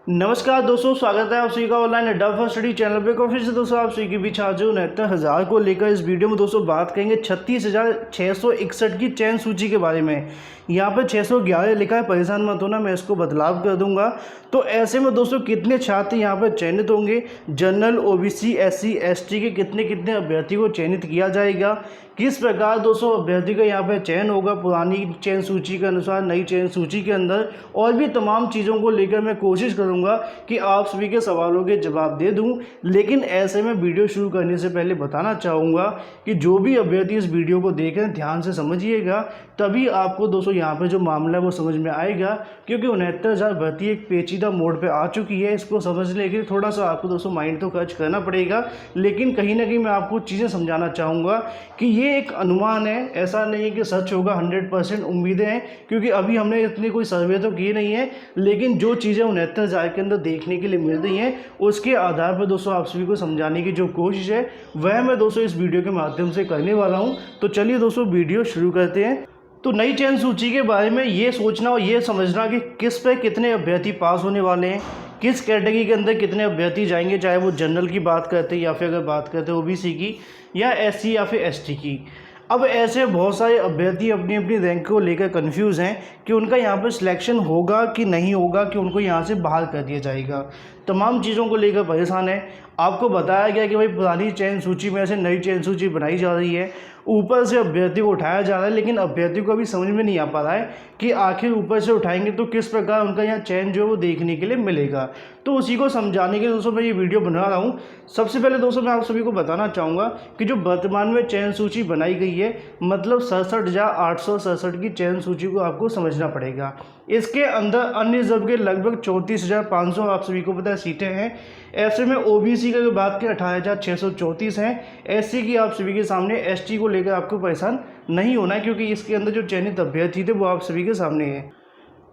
नमस्कार दोस्तों, स्वागत है आप सभी का ऑनलाइन अड्डा फॉर स्टडी चैनल पे। फिर से दोस्तों आप सभी के बीच हाजिर हूं 69,000 को लेकर। इस वीडियो में दोस्तों बात करेंगे 36,661 की चयन सूची के बारे में। यहाँ पे 611 लिखा है, परेशान मत होना, मैं इसको बदलाव कर दूंगा। तो ऐसे में दोस्तों कितने छात्र यहाँ पर चयनित होंगे, जनरल, ओबीसी, एससी, एसटी के कितने कितने अभ्यर्थी को चयनित किया जाएगा, किस प्रकार दोस्तों अभ्यर्थी का यहाँ पर चयन होगा पुरानी चयन सूची के अनुसार नई चयन सूची के अंदर, और भी तमाम चीज़ों को लेकर मैं कोशिश करूँगा कि आप सभी के सवालों के जवाब दे दूं। लेकिन ऐसे में वीडियो शुरू करने से पहले बताना चाहूँगा कि जो भी अभ्यर्थी इस वीडियो को देख रहे हैं ध्यान से समझिएगा, तभी आपको दोस्तों यहाँ पे जो मामला है वो समझ में आएगा। क्योंकि 69,000 भर्ती एक पेचीदा मोड़ पे आ चुकी है, इसको समझने के लिए थोड़ा सा आपको दोस्तों माइंड तो खर्च करना पड़ेगा। लेकिन कहीं ना कहीं मैं आपको चीज़ें समझाना चाहूँगा कि ये एक अनुमान है, ऐसा नहीं है कि सच होगा। 100% उम्मीदें हैं, क्योंकि अभी हमने इतनी कोई सर्वे तो की नहीं है। लेकिन जो चीज़ें 69,000 के अंदर देखने के लिए मिल रही हैं, उसके आधार पर दोस्तों आप सभी को समझाने की जो कोशिश है वह मैं दोस्तों इस वीडियो के माध्यम से करने वाला हूं। तो चलिए दोस्तों वीडियो शुरू करते हैं। तो नई चयन सूची के बारे में ये सोचना और ये समझना कि किस पे कितने अभ्यर्थी पास होने वाले हैं, किस कैटेगरी के अंदर कितने अभ्यर्थी जाएंगे, चाहे वो जनरल की बात करते हैं या फिर अगर बात करते हैं ओबीसी की या एससी या फिर एसटी की। अब ऐसे बहुत सारे अभ्यर्थी अपनी अपनी रैंक को लेकर कंफ्यूज हैं कि उनका यहाँ पर सिलेक्शन होगा कि नहीं होगा, कि उनको यहाँ से बाहर कर दिया जाएगा। तमाम चीज़ों को लेकर परेशान है। आपको बताया गया कि भाई पुरानी चयन सूची में से नई चयन सूची बनाई जा रही है, ऊपर से अभ्यर्थी को उठाया जा रहा है, लेकिन अभ्यर्थी को अभी समझ में नहीं आ पा रहा है कि आखिर ऊपर से उठाएंगे तो किस प्रकार उनका यहाँ चयन जो है वो देखने के लिए मिलेगा। तो उसी को समझाने के लिए दोस्तों मैं ये वीडियो बना रहा हूँ। सबसे पहले दोस्तों मैं आप सभी को बताना चाहूँगा कि जो वर्तमान में चयन सूची बनाई गई है, मतलब 67,867 की चयन सूची को आपको समझना पड़ेगा। इसके अंदर अनरिजर्व के लगभग 34,500 आप सभी को पता है सीटें हैं। ऐसे में ओबीसी की बात करें 18,634 हैं। एससी की आप सभी के सामने, एसटी को लेकर आपको परेशान नहीं होना है, क्योंकि इसके अंदर जो चयनित अभ्यर्थी थे वो आप सभी के सामने है।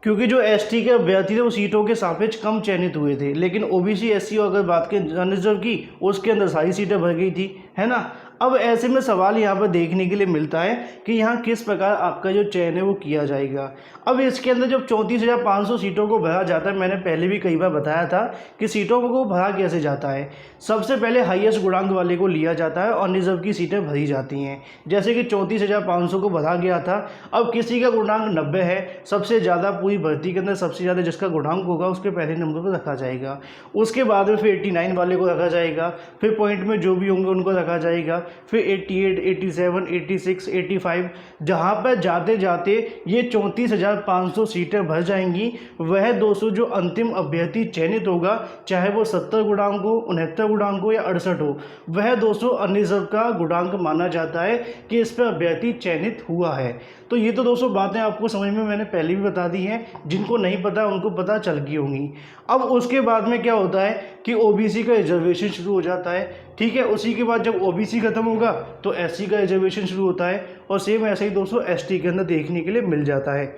क्योंकि जो एसटी के अभ्यर्थी थे वो सीटों के सापेक्ष कम चयनित हुए थे, लेकिन ओबीसी एससी अगर बात करें अनरिजर्व की, उसके अंदर सारी सीटें भर गई थी, है ना। अब ऐसे में सवाल यहाँ पर देखने के लिए मिलता है कि यहाँ किस प्रकार आपका जो चयन है वो किया जाएगा। अब इसके अंदर जब 34,500 सीटों को भरा जाता है, मैंने पहले भी कई बार बताया था कि सीटों को भरा कैसे जाता है। सबसे पहले हाईएस्ट गुणांक वाले को लिया जाता है और रिजर्व की सीटें भरी जाती हैं। जैसे कि 34,500 को भरा गया था। अब किसी का गुणांक 90 है, सबसे ज़्यादा पूरी भर्ती के अंदर सबसे ज़्यादा जिसका गुणांक होगा उसके पहले नंबर पर रखा जाएगा। उसके बाद में फिर 89 वाले को रखा जाएगा, फिर पॉइंट में जो भी होंगे उनको रखा जाएगा, फिर 88, 87, 86, 85, जहाँ पर जाते जाते ये 34,500 सीटें भर जाएंगी। वह दोस्तों जो अंतिम अभ्यर्थी चयनित होगा, चाहे वो 70 गुणांक हो, 69 गुणांक हो या 68 हो, वह दोस्तों अनरिजर्व का गुणांक माना जाता है कि इस पर अभ्यर्थी चयनित हुआ है। तो ये तो दोस्तों बातें आपको समझ में मैंने पहले भी बता दी हैं, जिनको नहीं पता उनको पता चल गई होंगी। अब उसके बाद में क्या होता है कि ओबीसी का रिजर्वेशन शुरू हो जाता है, ठीक है। उसी के बाद जब ओबीसी खत्म होगा तो एससी का रिजर्वेशन शुरू होता है, और सेम ऐसे ही दोस्तों एसटी के अंदर देखने के लिए मिल जाता है।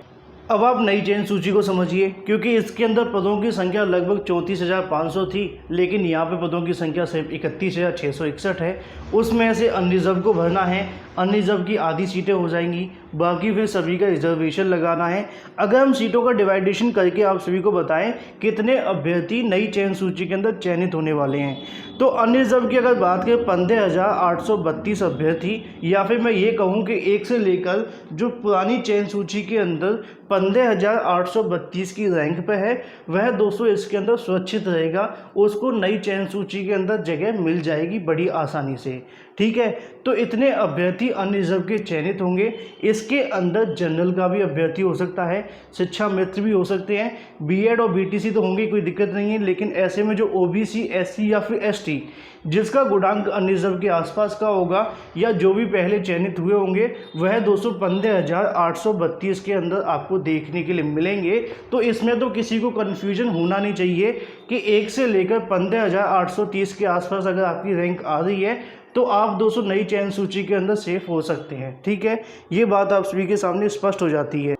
अब आप नई चयन सूची को समझिए, क्योंकि इसके अंदर पदों की संख्या लगभग 34,500 थी, लेकिन यहाँ पे पदों की संख्या सिर्फ 31,661 है। उसमें से अनरिजर्व को भरना है, अनरिजर्व की आधी सीटें हो जाएंगी, बाकी फिर सभी का रिजर्वेशन लगाना है। अगर हम सीटों का डिवाइडेशन करके आप सभी को बताएं कितने अभ्यर्थी नई चयन सूची के अंदर चयनित होने वाले हैं, तो अनरिजर्व की अगर बात करें 15,832 अभ्यर्थी, या फिर मैं ये कहूँ कि एक से लेकर जो पुरानी चयन सूची के अंदर 15,832 की रैंक पे है, वह दोस्तों इसके अंदर सुरक्षित रहेगा, उसको नई चयन सूची के अंदर जगह मिल जाएगी बड़ी आसानी से, ठीक है। तो इतने अभ्यर्थी अनरिजर्व के चयनित होंगे। इसके अंदर जनरल का भी अभ्यर्थी हो सकता है, शिक्षा मित्र भी हो सकते हैं, बीएड और बीटीसी तो होंगे, कोई दिक्कत नहीं है। लेकिन ऐसे में जो ओबीसी, एससी या फिर एसटी जिसका गुणांक अनरिजर्व के आसपास का होगा, या जो भी पहले चयनित हुए होंगे, वह 15,832 के अंदर आपको देखने के लिए मिलेंगे। तो इसमें तो किसी को कन्फ्यूजन होना नहीं चाहिए कि 1 से लेकर 15,830 के आसपास अगर आपकी रैंक आ रही है तो आप दोस्तों नई चयन सूची के अंदर सेफ हो सकते हैं, ठीक है। ये बात आप सभी के सामने स्पष्ट हो जाती है।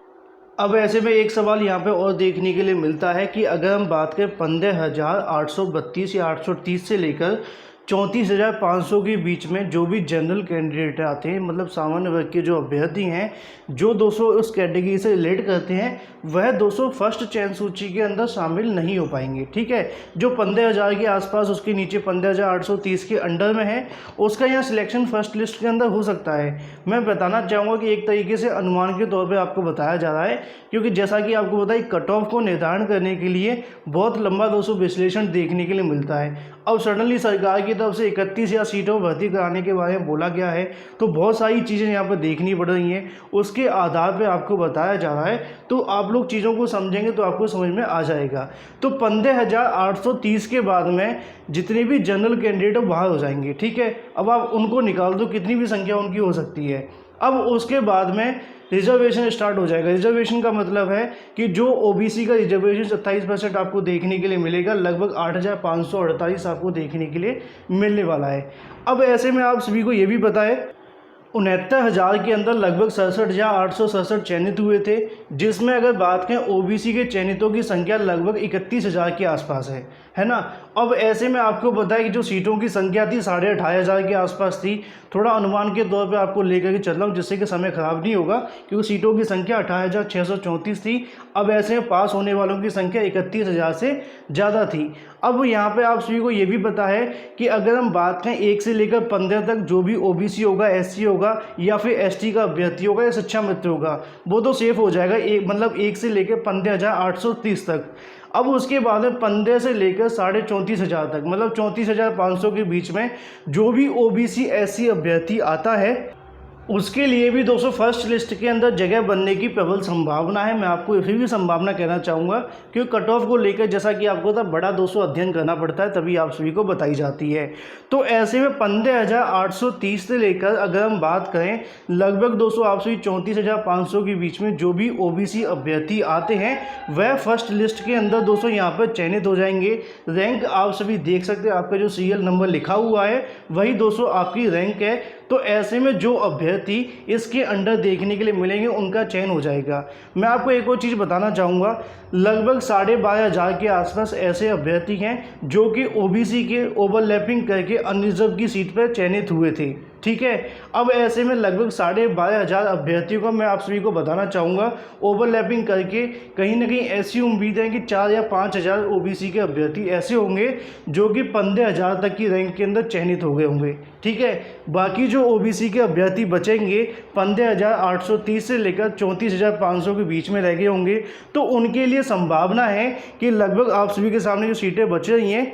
अब ऐसे में एक सवाल यहाँ पे और देखने के लिए मिलता है कि अगर हम बात करें 15,832 या 830 से लेकर 34,500 के बीच में जो भी जनरल कैंडिडेट आते हैं, मतलब सामान्य वर्ग के जो अभ्यर्थी हैं, जो 200 उस कैटेगरी से रिलेट करते हैं, वह 200 फर्स्ट चयन सूची के अंदर शामिल नहीं हो पाएंगे। ठीक है, जो 15,000 के आसपास, उसके नीचे 15,830 के अंडर में है, उसका यहाँ सिलेक्शन फर्स्ट लिस्ट के अंदर हो सकता है। मैं बताना चाहूँगा कि एक तरीके से अनुमान के तौर पर आपको बताया जा रहा है, क्योंकि जैसा कि आपको पता है कट ऑफ को निर्धारण करने के लिए बहुत लंबा 200 विश्लेषण देखने के लिए मिलता है। अब सडनली सरकार की तरफ से 31,000 सीटों में भर्ती कराने के बारे में बोला गया है, तो बहुत सारी चीज़ें यहाँ पर देखनी पड़ रही हैं, उसके आधार पर आपको बताया जा रहा है। तो आप लोग चीज़ों को समझेंगे तो आपको समझ में आ जाएगा। तो 15,830 के बाद में जितने भी जनरल कैंडिडेट बाहर हो जाएंगे। ठीक है, अब आप उनको निकाल दो, कितनी भी संख्या उनकी हो सकती है। अब उसके बाद में रिजर्वेशन स्टार्ट हो जाएगा। रिजर्वेशन का मतलब है कि जो ओबीसी का रिजर्वेशन 27% आपको देखने के लिए मिलेगा, लगभग 8,548 आपको देखने के लिए मिलने वाला है। अब ऐसे में आप सभी को ये भी पता है 69,000 के अंदर लगभग 67,867 चयनित हुए थे, जिसमें अगर बात करें ओबीसी के चयनितों की संख्या लगभग 31,000 के आसपास है ना। अब ऐसे में आपको पता है कि जो सीटों की संख्या थी 28,500 के आसपास थी। थोड़ा अनुमान के तौर पे आपको लेकर के चल रहा हूँ, जिससे कि समय खराब नहीं होगा, क्योंकि सीटों की संख्या 28,634 थी। अब ऐसे में पास होने वालों की संख्या 31,000 से ज़्यादा थी। अब यहाँ पे आप सभी को ये भी पता है कि अगर हम बात करें 1 से लेकर 15 तक, जो भी ओबीसी होगा, एससी होगा या फिर एसटी का अभ्यर्थी होगा या शिक्षा मित्र होगा, वो तो सेफ हो जाएगा। मतलब 1 से लेकर 15,830 तक। अब उसके बाद में 15 से लेकर 34,500 तक, मतलब 34,500 के बीच में जो भी ओबीसी एससी अभ्यर्थी आता है, उसके लिए भी 200 फर्स्ट लिस्ट के अंदर जगह बनने की प्रबल संभावना है। मैं आपको फिर भी संभावना कहना चाहूँगा, क्योंकि कट ऑफ को लेकर जैसा कि आपको पता बड़ा 200 अध्ययन करना पड़ता है, तभी आप सभी को बताई जाती है। तो ऐसे में 15,830 से लेकर अगर हम बात करें लगभग 200 आप सभी 34,500 के बीच में जो भी ओबीसी अभ्यर्थी आते हैं, वह फर्स्ट लिस्ट के अंदर 200 यहाँ पर चयनित हो जाएंगे। रैंक आप सभी देख सकते हैं, आपका जो सीरियल नंबर लिखा हुआ है वही 200 आपकी रैंक है। तो ऐसे में जो अभ्यर्थी इसके अंडर देखने के लिए मिलेंगे, उनका चयन हो जाएगा। मैं आपको एक और चीज़ बताना चाहूँगा, लगभग 12,500 के आसपास ऐसे अभ्यर्थी हैं जो कि ओबीसी के ओवरलैपिंग करके अनरिजर्व की सीट पर चयनित हुए थे। ठीक है, अब ऐसे में लगभग 12,500 अभ्यर्थियों को मैं आप सभी को बताना चाहूँगा ओवरलैपिंग करके कहीं ना कहीं ऐसी उम्मीद है कि 4 या 5,000 ओबीसी के अभ्यर्थी ऐसे होंगे जो कि 15,000 तक की रैंक के अंदर चयनित हो गए होंगे। ठीक है, बाकी जो ओबीसी के अभ्यर्थी बचेंगे 15,830 से लेकर 34,500 के बीच में रह गए होंगे। तो उनके लिए संभावना है कि लगभग आप सभी के सामने जो सीटें बच रही हैं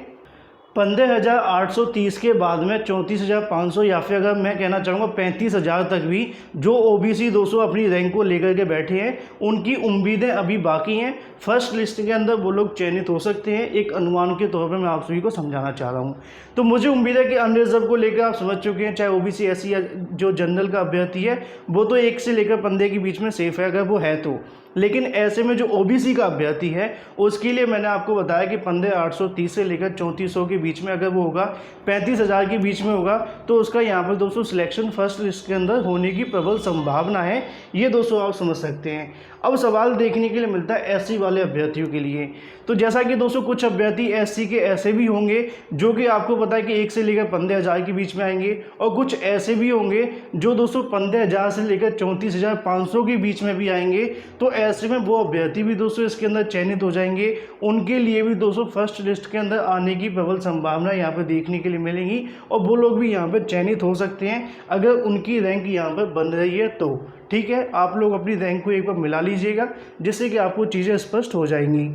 15,830 के बाद में 34,500 या फिर अगर मैं कहना चाहूँगा 35,000 तक भी जो ओबीसी 200 अपनी रैंक को लेकर के बैठे हैं, उनकी उम्मीदें अभी बाकी हैं। फर्स्ट लिस्ट के अंदर वो लोग चयनित हो सकते हैं, एक अनुमान के तौर पर मैं आप सभी को समझाना चाह रहा हूँ। तो मुझे उम्मीद है कि अनरिजर्व को लेकर आप समझ चुके हैं, चाहे ओबीसी एससी या जो जनरल का अभ्यर्थी है वो तो 1 से लेकर 15 के बीच में सेफ है अगर वो है तो। लेकिन ऐसे में जो ओबीसी का अभ्यर्थी है उसके लिए मैंने आपको बताया कि 15,830 से लेकर 3400 के बीच में अगर वो होगा, 35,000 के बीच में होगा, तो उसका यहाँ पर 200 सिलेक्शन फर्स्ट लिस्ट के अंदर होने की प्रबल संभावना है। ये 200 आप समझ सकते हैं। अब सवाल देखने के लिए मिलता है एससी वाले अभ्यर्थियों के लिए। तो जैसा कि 200 कुछ अभ्यर्थी एससी के ऐसे भी होंगे जो कि आपको पता है कि 1 से लेकर 15,000 के बीच में आएंगे, और कुछ ऐसे भी होंगे जो 215,000 से लेकर 34,500 के बीच में भी आएंगे। तो ऐसे में वो अभ्यर्थी भी 200 इसके अंदर चयनित हो जाएंगे, उनके लिए भी 200 फर्स्ट लिस्ट के अंदर आने की प्रबल संभावना यहाँ पर देखने के लिए मिलेगी, और वो लोग भी यहाँ पर चयनित हो सकते हैं अगर उनकी रैंक यहाँ पर बन रही है तो। ठीक है, आप लोग अपनी रैंक को एक बार मिला लीजिएगा, जिससे कि आपको चीज़ें स्पष्ट हो जाएंगी।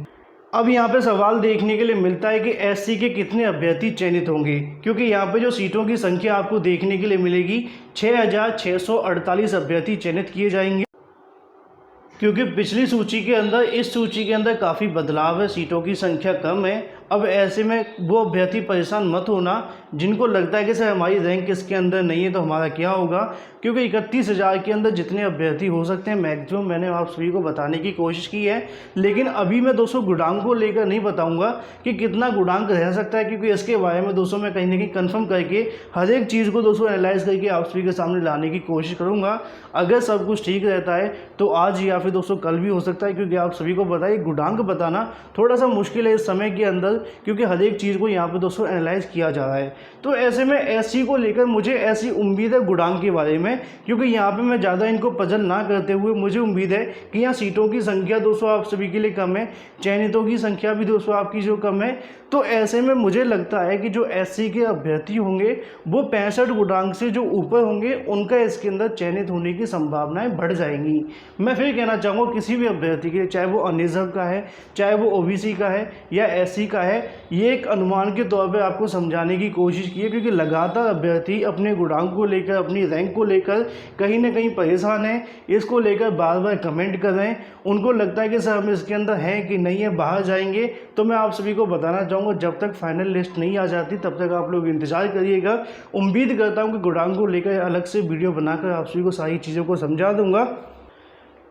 अब यहाँ पे सवाल देखने के लिए मिलता है कि एससी के कितने अभ्यर्थी चयनित होंगे, क्योंकि यहाँ पे जो सीटों की संख्या आपको देखने के लिए मिलेगी 6,648 अभ्यर्थी चयनित किए जाएंगे, क्योंकि पिछली सूची के अंदर इस सूची के अंदर काफ़ी बदलाव है, सीटों की संख्या कम है। अब ऐसे में वो अभ्यर्थी परेशान मत होना जिनको लगता है कि सर हमारी रैंक इसके अंदर नहीं है तो हमारा क्या होगा, क्योंकि 31,000 के अंदर जितने अभ्यर्थी हो सकते हैं मैक्सिमम मैंने आप सभी को बताने की कोशिश की है। लेकिन अभी मैं 200 गुणांक को लेकर नहीं बताऊंगा कि कितना गुणांक रह सकता है, क्योंकि इसके बारे में 200 में कहीं ना कहीं कन्फर्म करके हर एक चीज़ को 200 एनालाइज करके आप सभी के सामने लाने की कोशिश करूँगा। अगर सब कुछ ठीक रहता है तो आज या फिर दोस्तों कल भी हो सकता है, क्योंकि आप सभी को पता है गुणांक बताना थोड़ा सा मुश्किल है इस समय के अंदर, क्योंकि हर एक चीज़ को यहाँ पे दोस्तों एनालाइज किया जा रहा है। तो ऐसे में एससी को लेकर मुझे ऐसी उम्मीद है गुणांक के बारे में, क्योंकि यहाँ पे मैं ज़्यादा इनको पजल ना करते हुए मुझे उम्मीद है कि यहाँ सीटों की संख्या दोस्तों आप सभी के लिए कम है, चयनितों की संख्या भी दोस्तों आपकी जो कम है। तो ऐसे में मुझे लगता है कि जो एससी के अभ्यर्थी होंगे वो 65 गुणांक से जो ऊपर होंगे उनका इसके अंदर चयनित होने की संभावनाएं बढ़ जाएंगी। मैं फिर कहना चाहूँगा किसी भी अभ्यर्थी के लिए, चाहे वो अनरिजर्व का है, चाहे वो ओबीसी का है या एससी का है, ये एक अनुमान के तौर पर आपको समझाने की कोशिश की है, क्योंकि लगातार अभ्यर्थी अपने गुणांक को लेकर, अपनी रैंक को लेकर कहीं ना कहीं परेशान है। इसको लेकर बार बार कमेंट कर रहे हैं, उनको लगता है कि सर हम इसके अंदर हैं कि नहीं है, बाहर जाएंगे। तो मैं आप सभी को बताना चाहूँगा जब तक फाइनल लिस्ट नहीं आ जाती तब तक आप लोग इंतजार करिएगा। उम्मीद करता हूँ कि गुणांक को लेकर अलग से वीडियो बनाकर आप सभी को सारी चीज़ों को समझा दूंगा,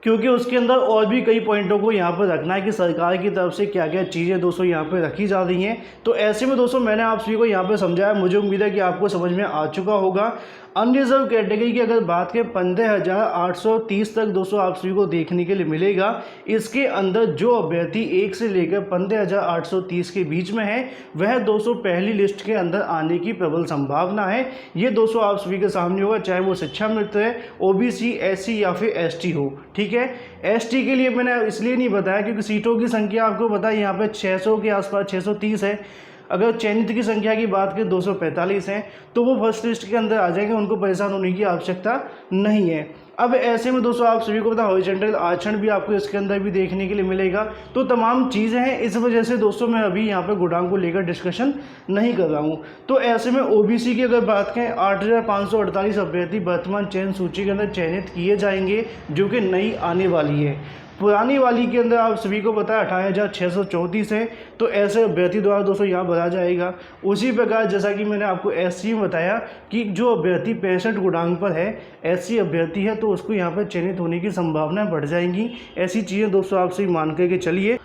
क्योंकि उसके अंदर और भी कई पॉइंटों को यहाँ पर रखना है कि सरकार की तरफ से क्या क्या चीज़ें दोस्तों यहाँ पर रखी जा रही हैं। तो ऐसे में दोस्तों मैंने आप सभी को यहाँ पर समझाया, मुझे उम्मीद है कि आपको समझ में आ चुका होगा। अनरिजर्व कैटेगरी की अगर बात करें 15,830 तक दोस्तों आप सभी को देखने के लिए मिलेगा। इसके अंदर जो अभ्यर्थी 1 से लेकर 15,830 के बीच में है वह दोस्तों पहली लिस्ट के अंदर आने की प्रबल संभावना है। ये दोस्तों आप सभी के सामने होगा, चाहे वो शिक्षा मित्र है, ओबीसी, एससी या फिर एसटी हो। ठीक है, एसटी के लिए मैंने इसलिए नहीं बताया क्योंकि सीटों की संख्या आपको पता है यहाँ पे 600 के आसपास 630 है। अगर चयनित की संख्या की बात करें 245 हैं, तो वो फर्स्ट लिस्ट के अंदर आ जाएंगे, उनको परेशान होने की आवश्यकता नहीं है। अब ऐसे में दोस्तों आप सभी को पता हॉरिजॉन्टल आरक्षण भी आपको इसके अंदर भी देखने के लिए मिलेगा। तो तमाम चीज़ें हैं, इस वजह से दोस्तों मैं अभी यहाँ पे गुणांक को लेकर डिस्कशन नहीं कर रहा हूँ। तो ऐसे में ओबीसी की अगर बात करें 8,548 अभ्यर्थी वर्तमान चयन सूची के अंदर चयनित किए जाएंगे, जो कि नई आने वाली है। पुरानी वाली के अंदर आप सभी को पता है 28,634 है। तो ऐसे अभ्यर्थी द्वारा दोस्तों यहाँ भरा जाएगा। उसी प्रकार जैसा कि मैंने आपको एससी में बताया कि जो अभ्यर्थी 65 गुणांक पर है, एससी अभ्यर्थी है, तो उसको यहाँ पर चयनित होने की संभावना बढ़ जाएंगी। ऐसी चीज़ें दोस्तों आपसे मान करके चलिए,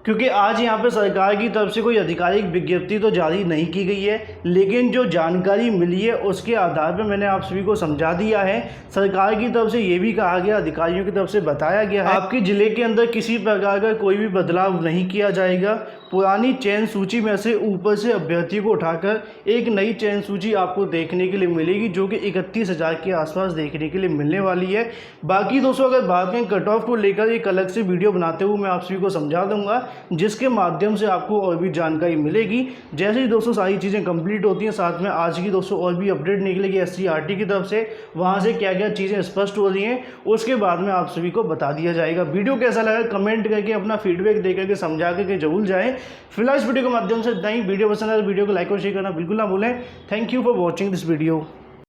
क्योंकि आज यहाँ पे सरकार की तरफ से कोई आधिकारिक विज्ञप्ति तो जारी नहीं की गई है, लेकिन जो जानकारी मिली है उसके आधार पर मैंने आप सभी को समझा दिया है। सरकार की तरफ से ये भी कहा गया, अधिकारियों की तरफ से बताया गया है, आपके ज़िले के अंदर किसी प्रकार का कोई भी बदलाव नहीं किया जाएगा। पुरानी चयन सूची में से ऊपर से अभ्यर्थी को उठाकर एक नई चयन सूची आपको देखने के लिए मिलेगी, जो कि 31,000 के आसपास देखने के लिए मिलने वाली है। बाकी दोस्तों अगर बात करें कट ऑफ को लेकर एक अलग से वीडियो बनाते हुए मैं आप सभी को समझा दूंगा, जिसके माध्यम से आपको और भी जानकारी मिलेगी। जैसे ही दोस्तों सारी चीज़ें कंप्लीट होती हैं, साथ में आज की दोस्तों और भी अपडेट निकलेगी एससीईआरटी की तरफ से, वहाँ से क्या क्या चीज़ें स्पष्ट हो रही हैं उसके बाद में आप सभी को बता दिया जाएगा। वीडियो कैसा लगा कमेंट करके अपना फीडबैक दे करके समझा करके जरूर जाएँ। फिलहाल इस वीडियो के माध्यम से इतना ही। वीडियो पसंद आए तो वीडियो को लाइक और शेयर करना बिल्कुल ना भूलें। Thank you for watching this video.